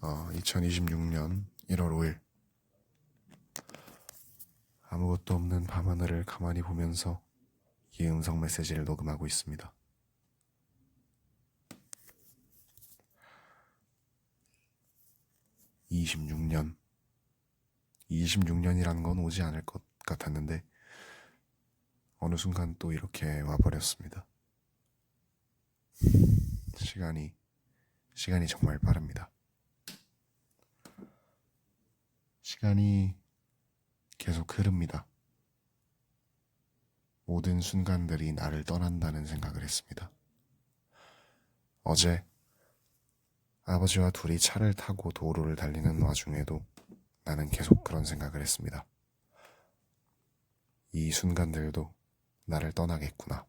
2026년 1월 5일 아무것도 없는 밤하늘을 가만히 보면서 이 음성 메시지를 녹음하고 있습니다. 26년이라는 건 오지 않을 것 같았는데 어느 순간 또 이렇게 와버렸습니다. 시간이 정말 빠릅니다. 시간이 계속 흐릅니다. 모든 순간들이 나를 떠난다는 생각을 했습니다. 어제 아버지와 둘이 차를 타고 도로를 달리는 와중에도 나는 계속 그런 생각을 했습니다. 이 순간들도 나를 떠나겠구나.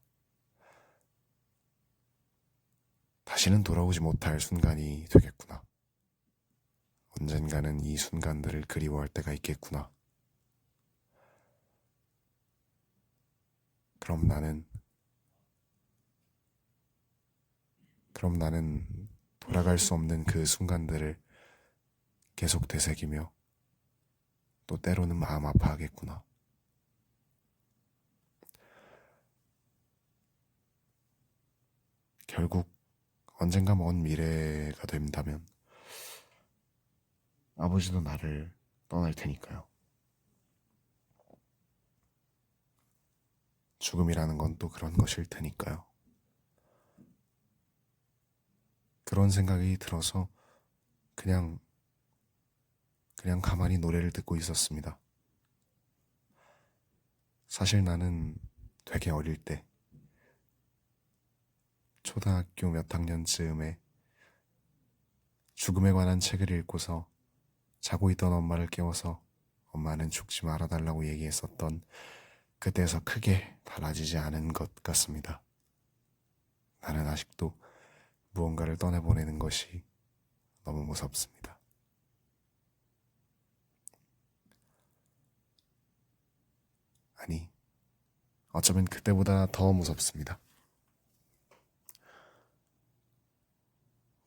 다시는 돌아오지 못할 순간이 되겠구나. 언젠가는 이 순간들을 그리워할 때가 있겠구나. 그럼 나는 돌아갈 수 없는 그 순간들을 계속 되새기며 또 때로는 마음 아파하겠구나. 결국 언젠가 먼 미래가 된다면 아버지도 나를 떠날 테니까요. 죽음이라는 건 또 그런 것일 테니까요. 그런 생각이 들어서 그냥 가만히 노래를 듣고 있었습니다. 사실 나는 되게 어릴 때 초등학교 몇 학년쯤에 죽음에 관한 책을 읽고서 자고 있던 엄마를 깨워서 엄마는 죽지 말아달라고 얘기했었던 그때에서 크게 달라지지 않은 것 같습니다. 나는 아직도 무언가를 떠내보내는 것이 너무 무섭습니다. 아니, 어쩌면 그때보다 더 무섭습니다.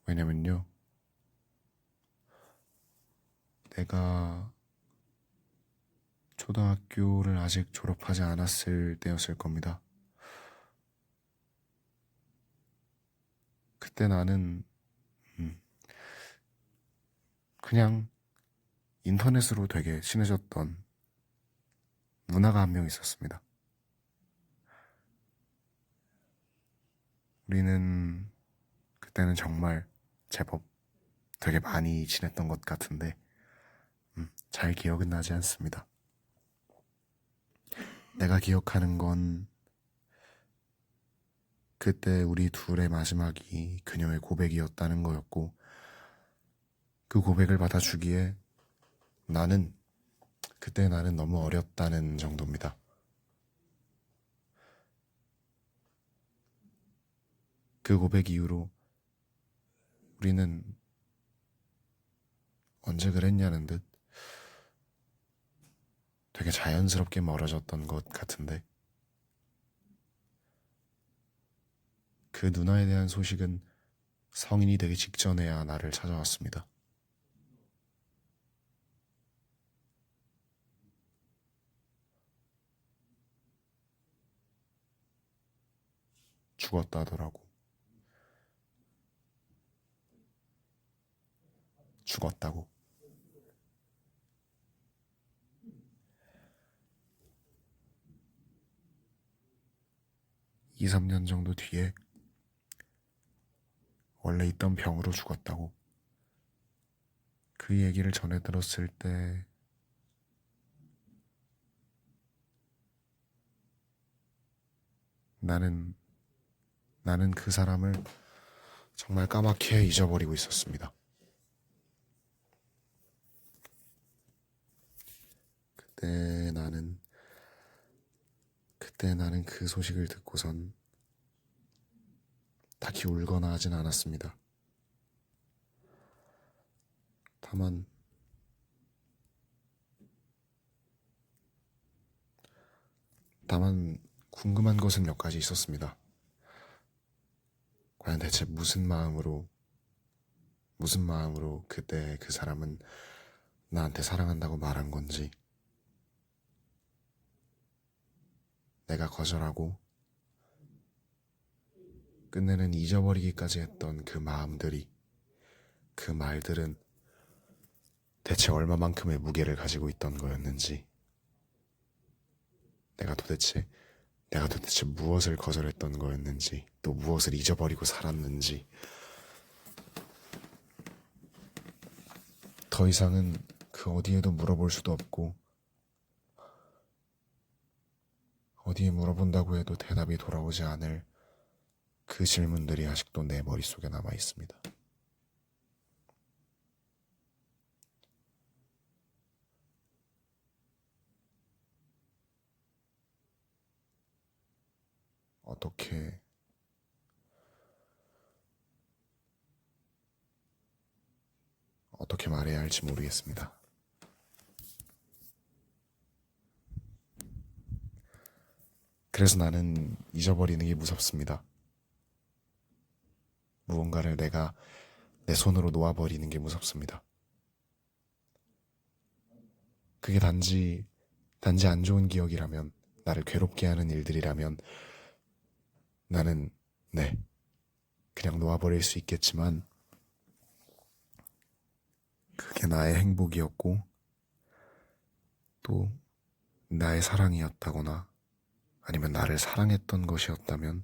왜냐면요, 내가 초등학교를 아직 졸업하지 않았을 때였을 겁니다. 그때 나는 그냥 인터넷으로 되게 친해졌던 누나가 한 명 있었습니다. 우리는 그때는 정말 제법 되게 많이 지냈던 것 같은데 잘 기억은 나지 않습니다. 내가 기억하는 건 그때 우리 둘의 마지막이 그녀의 고백이었다는 거였고 그 고백을 받아주기에 그때 나는 너무 어렸다는 정도입니다. 그 고백 이후로 우리는 언제 그랬냐는 듯 되게 자연스럽게 멀어졌던 것 같은데 그 누나에 대한 소식은 성인이 되기 직전에야 나를 찾아왔습니다. 죽었다더라고. 죽었다고. 이, 3년 정도 뒤에 원래 있던 병으로 죽었다고. 그 얘기를 전해 들었을 때 나는 그 사람을 정말 까맣게 잊어버리고 있었습니다. 그때 나는 그 소식을 듣고선 딱히 울거나 하진 않았습니다. 다만 궁금한 것은 몇 가지 있었습니다. 과연 대체 무슨 마음으로 무슨 마음으로 그때 그 사람은 나한테 사랑한다고 말한 건지, 내가 거절하고 끝내는 잊어버리기까지 했던 그 마음들이, 그 말들은 대체 얼마만큼의 무게를 가지고 있던 거였는지, 내가 도대체 무엇을 거절했던 거였는지, 또 무엇을 잊어버리고 살았는지, 더 이상은 그 어디에도 물어볼 수도 없고, 어디에 물어본다고 해도 대답이 돌아오지 않을 그 질문들이 아직도 내 머릿속에 남아 있습니다. 어떻게 말해야 할지 모르겠습니다. 그래서 나는 잊어버리는 게 무섭습니다. 무언가를 내가 내 손으로 놓아버리는 게 무섭습니다. 그게 단지 안 좋은 기억이라면, 나를 괴롭게 하는 일들이라면 나는, 네, 그냥 놓아버릴 수 있겠지만, 그게 나의 행복이었고 또 나의 사랑이었다거나 아니면 나를 사랑했던 것이었다면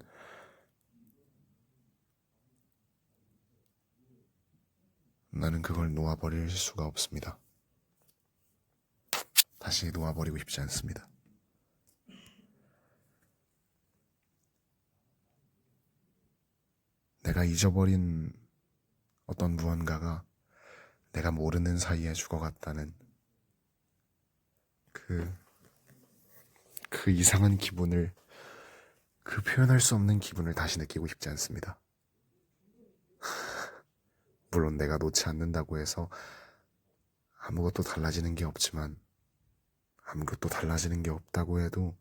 나는 그걸 놓아버릴 수가 없습니다. 다시 놓아버리고 싶지 않습니다. 내가 잊어버린 어떤 무언가가 내가 모르는 사이에 죽어갔다는 그 이상한 기분을, 그 표현할 수 없는 기분을 다시 느끼고 싶지 않습니다. 물론 내가 놓지 않는다고 해서 아무것도 달라지는 게 없지만, 아무것도 달라지는 게 없다고 해도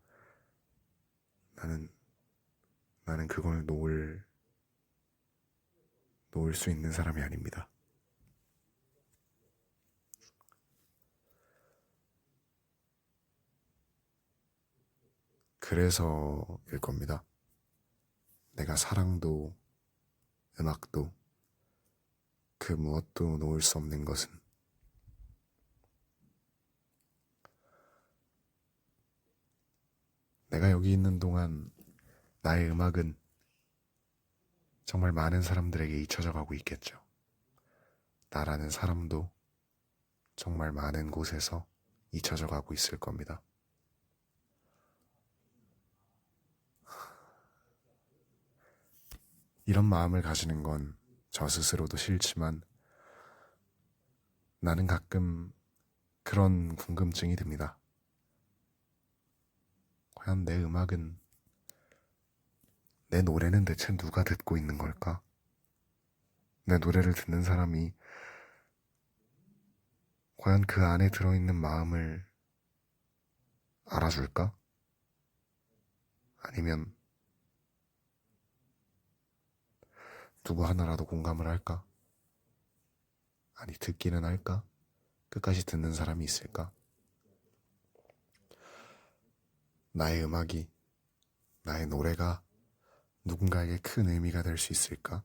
나는 그걸 놓을 수 있는 사람이 아닙니다. 그래서일 겁니다. 내가 사랑도 음악도 그 무엇도 놓을 수 없는 것은, 내가 여기 있는 동안 나의 음악은 정말 많은 사람들에게 잊혀져 가고 있겠죠. 나라는 사람도 정말 많은 곳에서 잊혀져 가고 있을 겁니다. 이런 마음을 가지는 건 저 스스로도 싫지만 나는 가끔 그런 궁금증이 듭니다. 과연 내 음악은, 내 노래는 대체 누가 듣고 있는 걸까? 내 노래를 듣는 사람이 과연 그 안에 들어있는 마음을 알아줄까? 아니면 누구 하나라도 공감을 할까? 아니, 듣기는 할까? 끝까지 듣는 사람이 있을까? 나의 음악이, 나의 노래가 누군가에게 큰 의미가 될 수 있을까?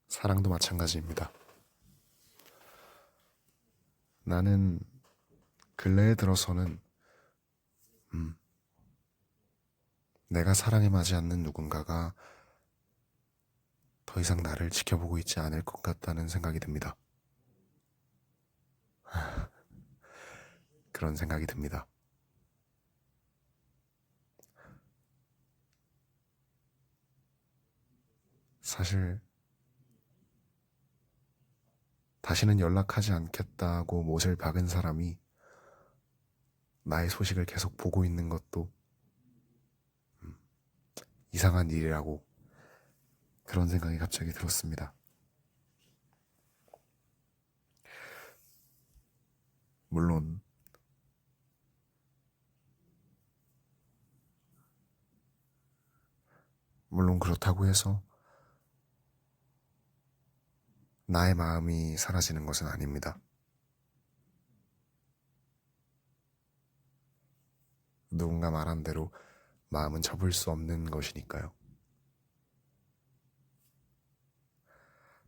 사랑도 마찬가지입니다. 나는 근래에 들어서는 내가 사랑에 맞지 않는 누군가가 더 이상 나를 지켜보고 있지 않을 것 같다는 생각이 듭니다. 그런 생각이 듭니다. 사실 다시는 연락하지 않겠다고 못을 박은 사람이 나의 소식을 계속 보고 있는 것도 이상한 일이라고, 그런 생각이 갑자기 들었습니다. 물론 그렇다고 해서 나의 마음이 사라지는 것은 아닙니다. 누군가 말한 대로 마음은 접을 수 없는 것이니까요.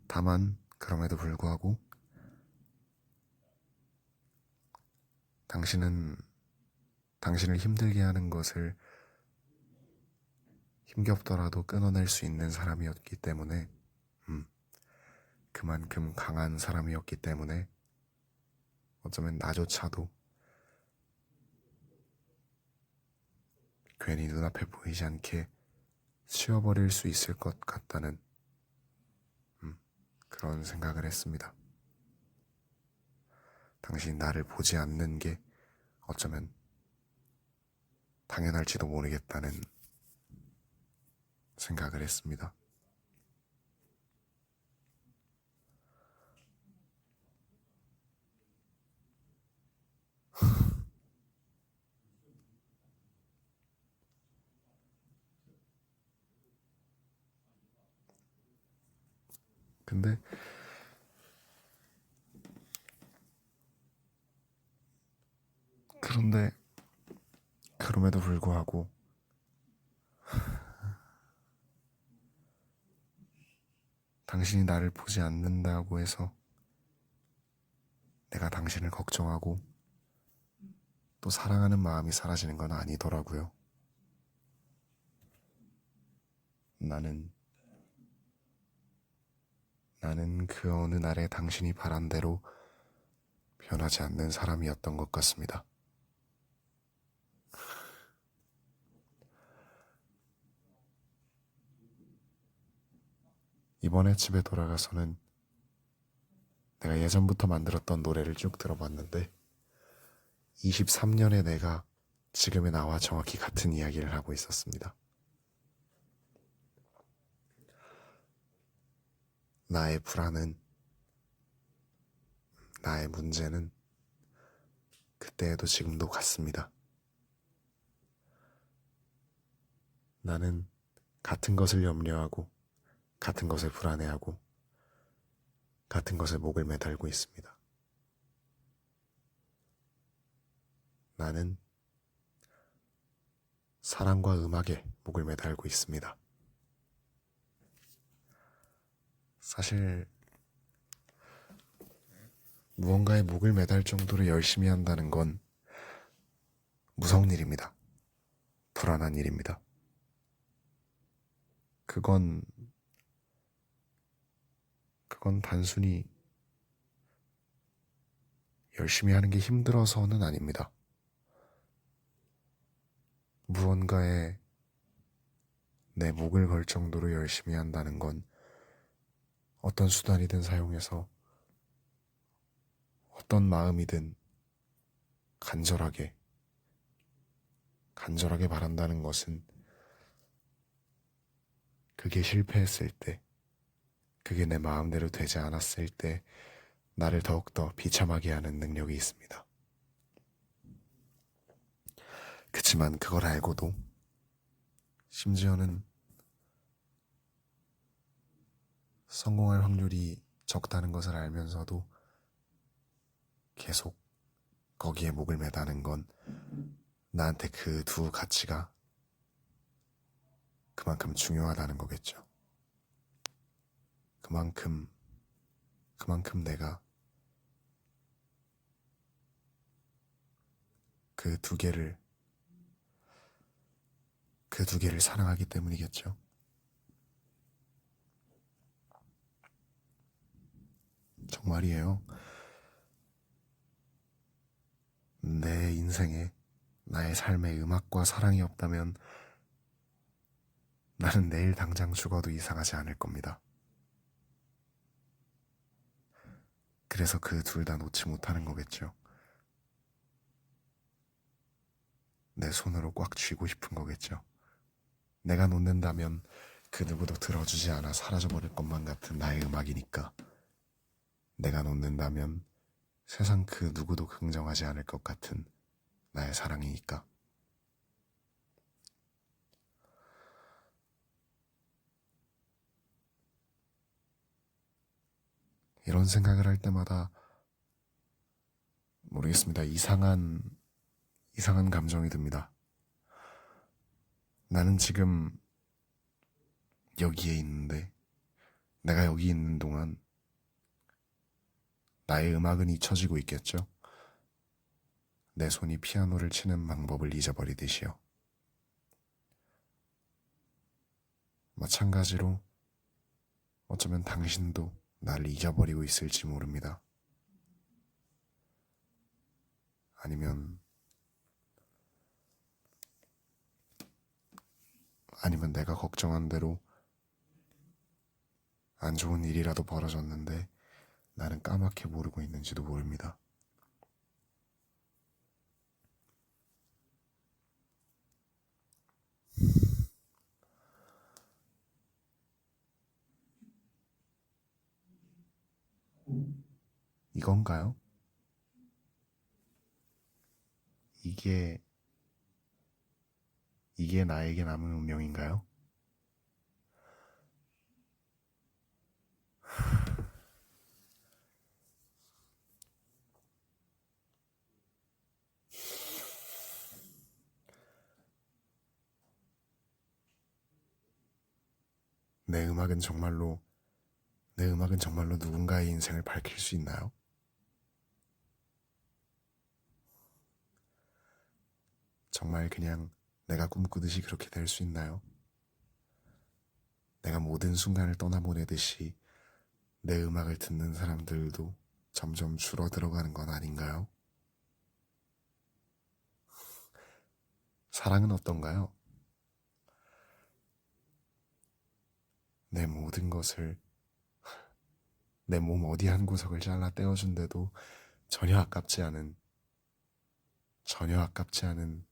다만 그럼에도 불구하고 당신은 당신을 힘들게 하는 것을 힘겹더라도 끊어낼 수 있는 사람이었기 때문에 그만큼 강한 사람이었기 때문에 어쩌면 나조차도 괜히 눈앞에 보이지 않게 치워버릴 수 있을 것 같다는 그런 생각을 했습니다. 당신이 나를 보지 않는 게 어쩌면 당연할지도 모르겠다는 생각을 했습니다. 근데 그런데 그럼에도 불구하고 당신이 나를 보지 않는다고 해서 내가 당신을 걱정하고 또 사랑하는 마음이 사라지는 건 아니더라고요. 나는 그 어느 날에 당신이 바란 대로 변하지 않는 사람이었던 것 같습니다. 이번에 집에 돌아가서는 내가 예전부터 만들었던 노래를 쭉 들어봤는데 23년의 내가 지금의 나와 정확히 같은 이야기를 하고 있었습니다. 나의 불안은, 나의 문제는 그때에도 지금도 같습니다. 나는 같은 것을 염려하고 같은 것에 불안해하고 같은 것에 목을 매달고 있습니다. 나는 사랑과 음악에 목을 매달고 있습니다. 사실 무언가에 목을 매달 정도로 열심히 한다는 건 무서운 일입니다. 불안한 일입니다. 그건 단순히 열심히 하는 게 힘들어서는 아닙니다. 무언가에 내 목을 걸 정도로 열심히 한다는 건 어떤 수단이든 사용해서 어떤 마음이든 간절하게 바란다는 것은 그게 실패했을 때, 그게 내 마음대로 되지 않았을 때 나를 더욱더 비참하게 하는 능력이 있습니다. 그치만 그걸 알고도 심지어는 성공할 확률이 적다는 것을 알면서도 계속 거기에 목을 매다는 건 나한테 그 두 가치가 그만큼 중요하다는 거겠죠. 그만큼 내가 그 두 개를 사랑하기 때문이겠죠. 정말이에요. 내 인생에 나의 삶에 음악과 사랑이 없다면 나는 내일 당장 죽어도 이상하지 않을 겁니다. 그래서 그 둘 다 놓지 못하는 거겠죠. 내 손으로 꽉 쥐고 싶은 거겠죠. 내가 놓는다면 그 누구도 들어주지 않아 사라져버릴 것만 같은 나의 음악이니까 내가 놓는다면 세상 그 누구도 긍정하지 않을 것 같은 나의 사랑이니까. 이런 생각을 할 때마다 모르겠습니다. 이상한 감정이 듭니다. 나는 지금 여기에 있는데 내가 여기 있는 동안 나의 음악은 잊혀지고 있겠죠? 내 손이 피아노를 치는 방법을 잊어버리듯이요. 마찬가지로 어쩌면 당신도 나를 잊어버리고 있을지 모릅니다. 아니면 내가 걱정한 대로 안 좋은 일이라도 벌어졌는데 나는 까맣게 모르고 있는지도 모릅니다. 이건가요? 이게 나에게 남은 운명인가요? 내 음악은 정말로 누군가의 인생을 밝힐 수 있나요? 정말 그냥 내가 꿈꾸듯이 그렇게 될 수 있나요? 내가 모든 순간을 떠나보내듯이 내 음악을 듣는 사람들도 점점 줄어들어가는 건 아닌가요? 사랑은 어떤가요? 내 모든 것을, 내 몸 어디 한 구석을 잘라 떼어준데도 전혀 아깝지 않은, 전혀 아깝지 않은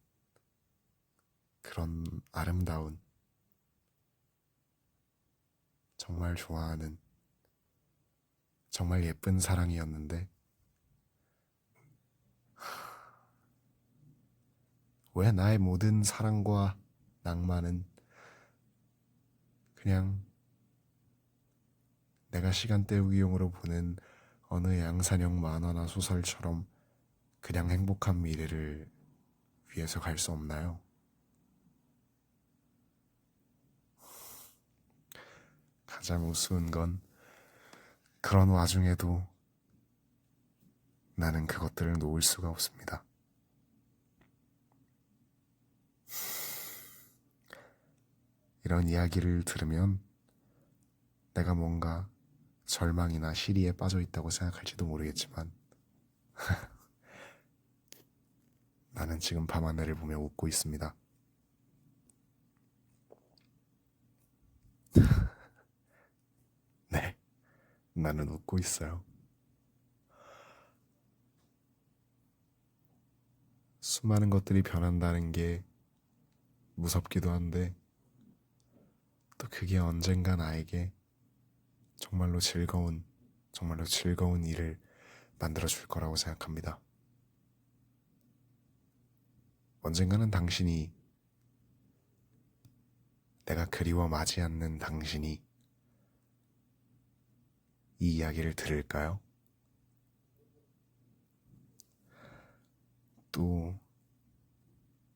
그런 아름다운, 정말 좋아하는, 정말 예쁜 사랑이었는데, 왜 나의 모든 사랑과 낭만은 그냥 내가 시간 때우기용으로 보는 어느 양산형 만화나 소설처럼 그냥 행복한 미래를 위해서 갈 수 없나요? 가장 우스운 건 그런 와중에도 나는 그것들을 놓을 수가 없습니다. 이런 이야기를 들으면 내가 뭔가 절망이나 시리에 빠져 있다고 생각할지도 모르겠지만 나는 지금 밤하늘을 보며 웃고 있습니다. 네, 나는 웃고 있어요. 수많은 것들이 변한다는 게 무섭기도 한데 또 그게 언젠가 나에게 정말로 즐거운 일을 만들어줄 거라고 생각합니다. 언젠가는 당신이, 내가 그리워 마지 않는 당신이 이 이야기를 들을까요? 또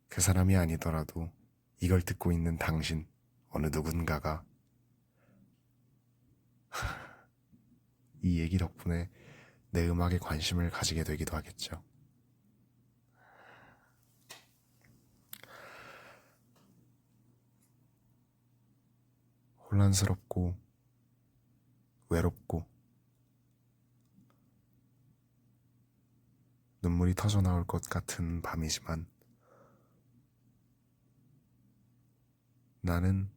그 사람이 아니더라도 이걸 듣고 있는 당신, 어느 누군가가 이 얘기 덕분에 내 음악에 관심을 가지게 되기도 하겠죠. 혼란스럽고 외롭고 눈물이 터져 나올 것 같은 밤이지만 나는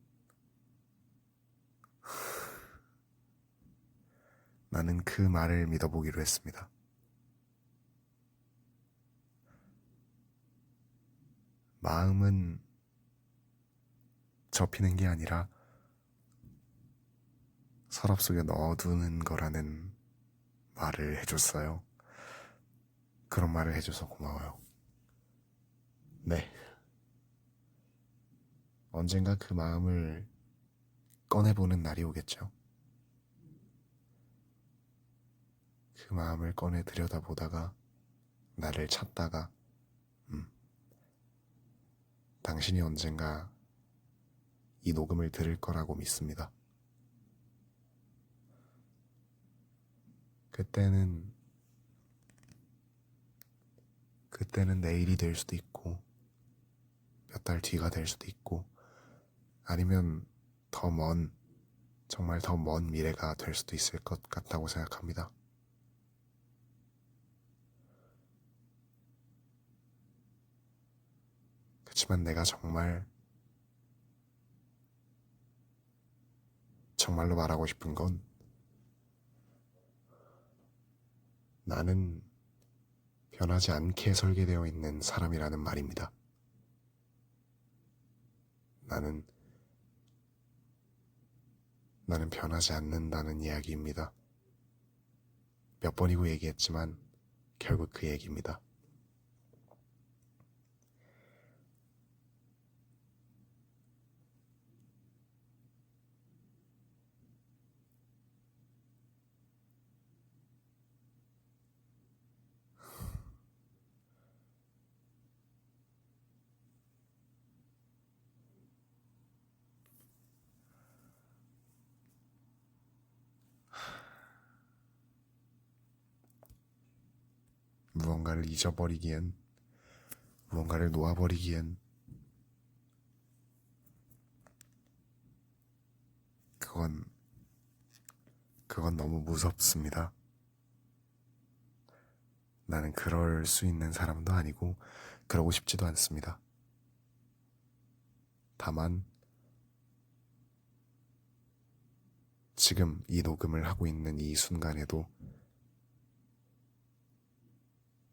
그 말을 믿어보기로 했습니다. 마음은 접히는 게 아니라 서랍 속에 넣어두는 거라는 말을 해줬어요. 그런 말을 해줘서 고마워요. 네. 언젠가 그 마음을 꺼내보는 날이 오겠죠. 그 마음을 꺼내 들여다보다가 나를 찾다가 당신이 언젠가 이 녹음을 들을 거라고 믿습니다. 그때는 내일이 될 수도 있고 몇 달 뒤가 될 수도 있고 아니면 정말 더 먼 미래가 될 수도 있을 것 같다고 생각합니다. 그렇지만 내가 정말로 말하고 싶은 건 나는 변하지 않게 설계되어 있는 사람이라는 말입니다. 나는 변하지 않는다는 이야기입니다. 몇 번이고 얘기했지만 결국 그 얘기입니다. 무언가를 잊어버리기엔, 무언가를 놓아버리기엔 그건 너무 무섭습니다. 나는 그럴 수 있는 사람도 아니고 그러고 싶지도 않습니다. 다만 지금 이 녹음을 하고 있는 이 순간에도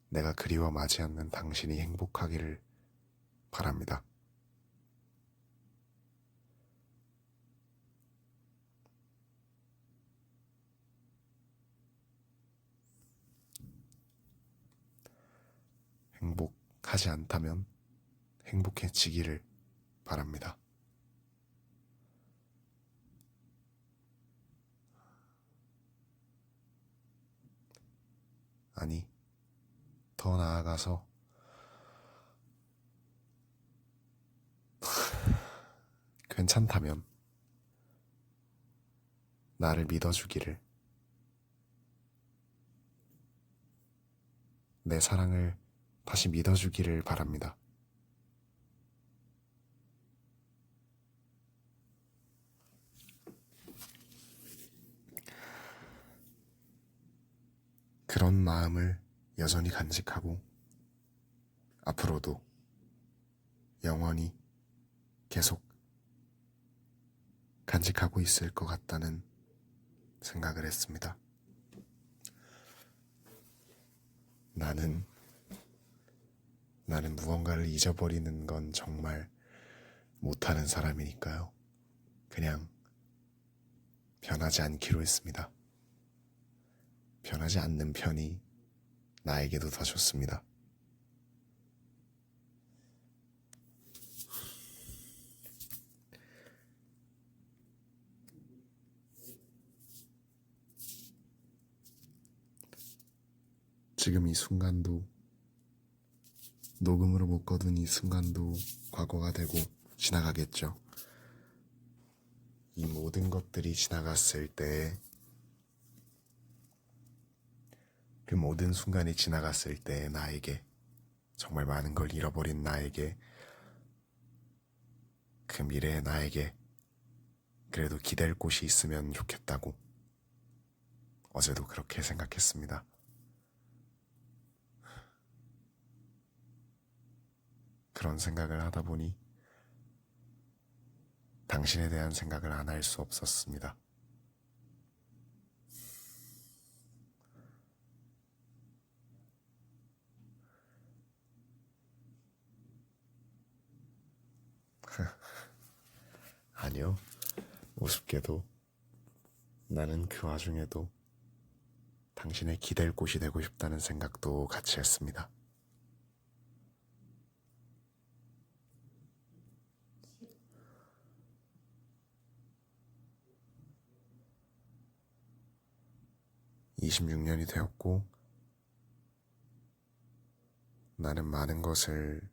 내가 그리워 마지 않는 당신이 행복하기를 바랍니다. 행복하지 않다면 행복해지기를 바랍니다. 아니, 더 나아가서 괜찮다면 나를 믿어주기를, 내 사랑을 다시 믿어주기를 바랍니다. 그런 마음을 여전히 간직하고 앞으로도 영원히 계속 간직하고 있을 것 같다는 생각을 했습니다. 나는 무언가를 잊어버리는 건 정말 못하는 사람이니까요. 그냥 변하지 않기로 했습니다. 변하지 않는 편이 나에게도 더 좋습니다. 지금 이 순간도, 녹음으로 묶어둔 이 순간도 과거가 되고 지나가겠죠. 이 모든 것들이 지나갔을 때, 그 모든 순간이 지나갔을 때 나에게, 정말 많은 걸 잃어버린 나에게, 그 미래의 나에게 그래도 기댈 곳이 있으면 좋겠다고 어제도 그렇게 생각했습니다. 그런 생각을 하다 보니 당신에 대한 생각을 안 할 수 없었습니다. 아니요, 우습게도 나는 그 와중에도 당신의 기댈 곳이 되고 싶다는 생각도 같이 했습니다. (26년이) 되었고 나는 많은 것을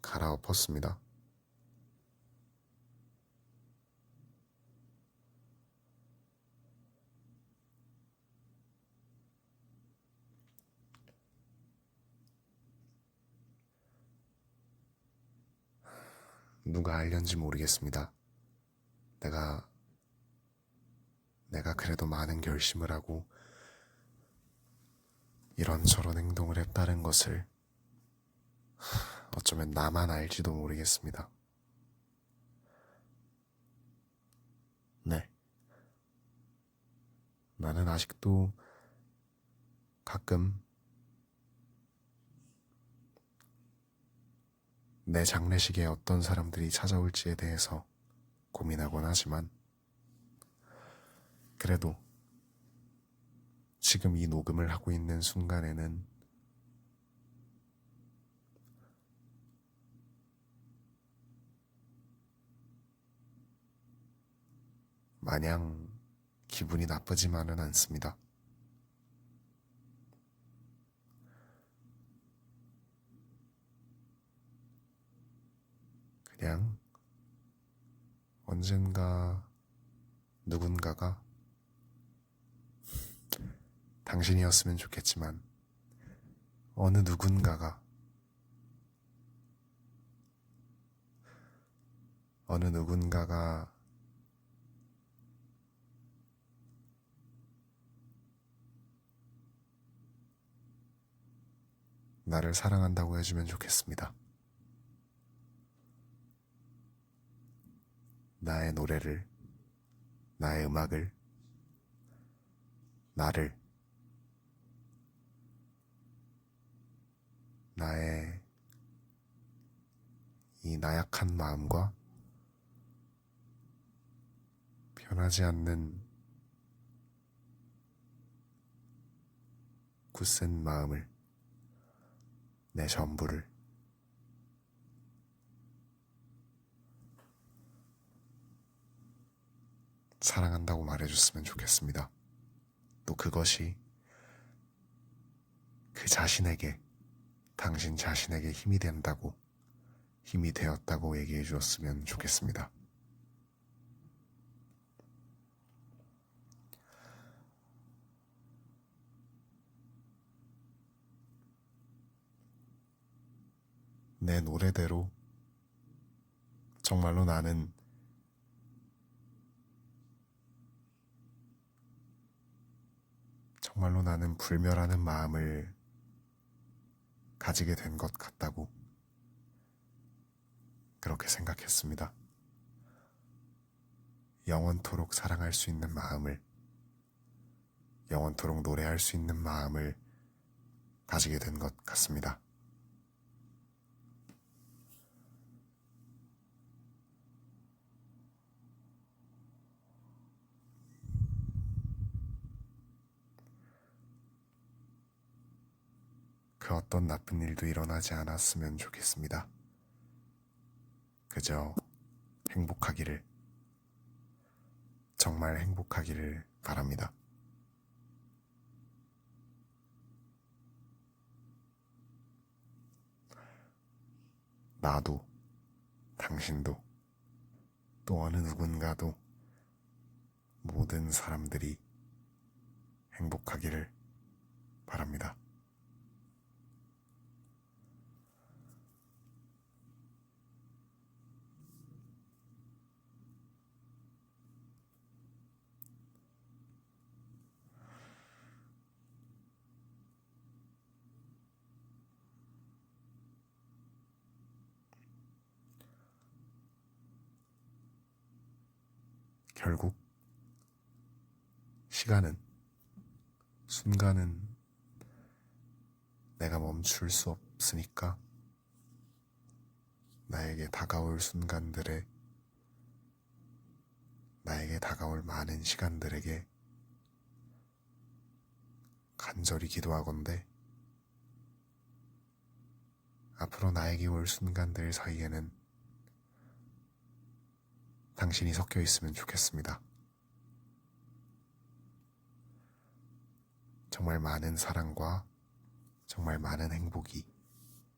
갈아엎었습니다. 누가 알련지 모르겠습니다. 내가 그래도 많은 결심을 하고 이런저런 행동을 했다는 것을 어쩌면 나만 알지도 모르겠습니다. 네. 나는 아직도 가끔 내 장례식에 어떤 사람들이 찾아올지에 대해서 고민하곤 하지만 그래도 지금 이 녹음을 하고 있는 순간에는 마냥 기분이 나쁘지만은 않습니다. 그냥 언젠가 누군가가 당신이었으면 좋겠지만 어느 누군가가 나를 사랑한다고 해주면 좋겠습니다. 나의 노래를, 나의 음악을, 나를, 나의 이 나약한 마음과 변하지 않는 굳센 마음을, 내 전부를 사랑한다고 말해줬으면 좋겠습니다. 또 그것이 그 자신에게, 당신 자신에게 힘이 되었다고 얘기해 주었으면 좋겠습니다. 내 노래대로 정말로 나는 불멸하는 마음을 가지게 된 것 같다고 그렇게 생각했습니다. 영원토록 사랑할 수 있는 마음을, 영원토록 노래할 수 있는 마음을 가지게 된 것 같습니다. 그 어떤 나쁜 일도 일어나지 않았으면 좋겠습니다. 그저 행복하기를, 정말 행복하기를 바랍니다. 나도, 당신도, 또 어느 누군가도 모든 사람들이 행복하기를 바랍니다. 결국 순간은 내가 멈출 수 없으니까 나에게 다가올 나에게 다가올 많은 시간들에게 간절히 기도하건대 앞으로 나에게 올 순간들 사이에는 당신이 섞여 있으면 좋겠습니다. 정말 많은 사랑과 정말 많은 행복이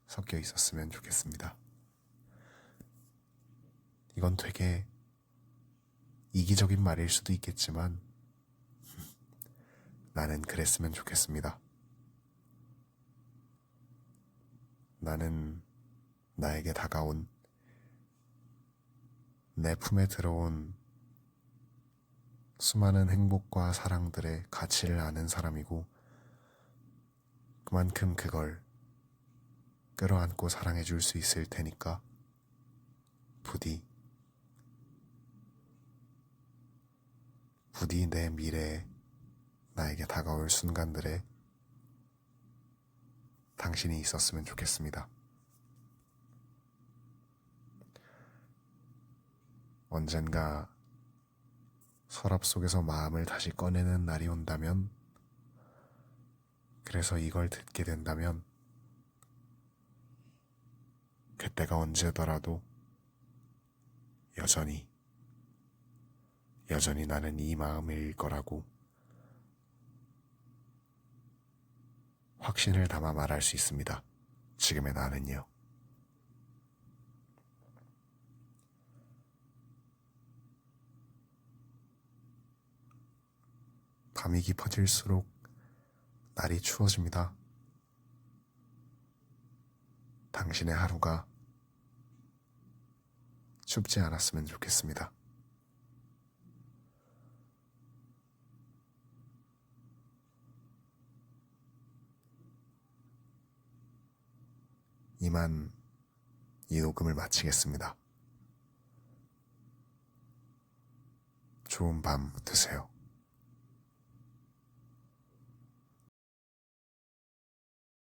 섞여 있었으면 좋겠습니다. 이건 되게 이기적인 말일 수도 있겠지만 나는 그랬으면 좋겠습니다. 나는 나에게 다가온 내 품에 들어온 수많은 행복과 사랑들의 가치를 아는 사람이고 그만큼 그걸 끌어안고 사랑해 줄 수 있을 테니까 부디 내 미래에 나에게 다가올 순간들에 당신이 있었으면 좋겠습니다. 언젠가 서랍 속에서 마음을 다시 꺼내는 날이 온다면, 그래서 이걸 듣게 된다면 그때가 언제더라도 여전히 나는 이 마음일 거라고 확신을 담아 말할 수 있습니다. 지금의 나는요. 밤이 깊어질수록 날이 추워집니다. 당신의 하루가 춥지 않았으면 좋겠습니다. 이만 이 녹음을 마치겠습니다. 좋은 밤 되세요.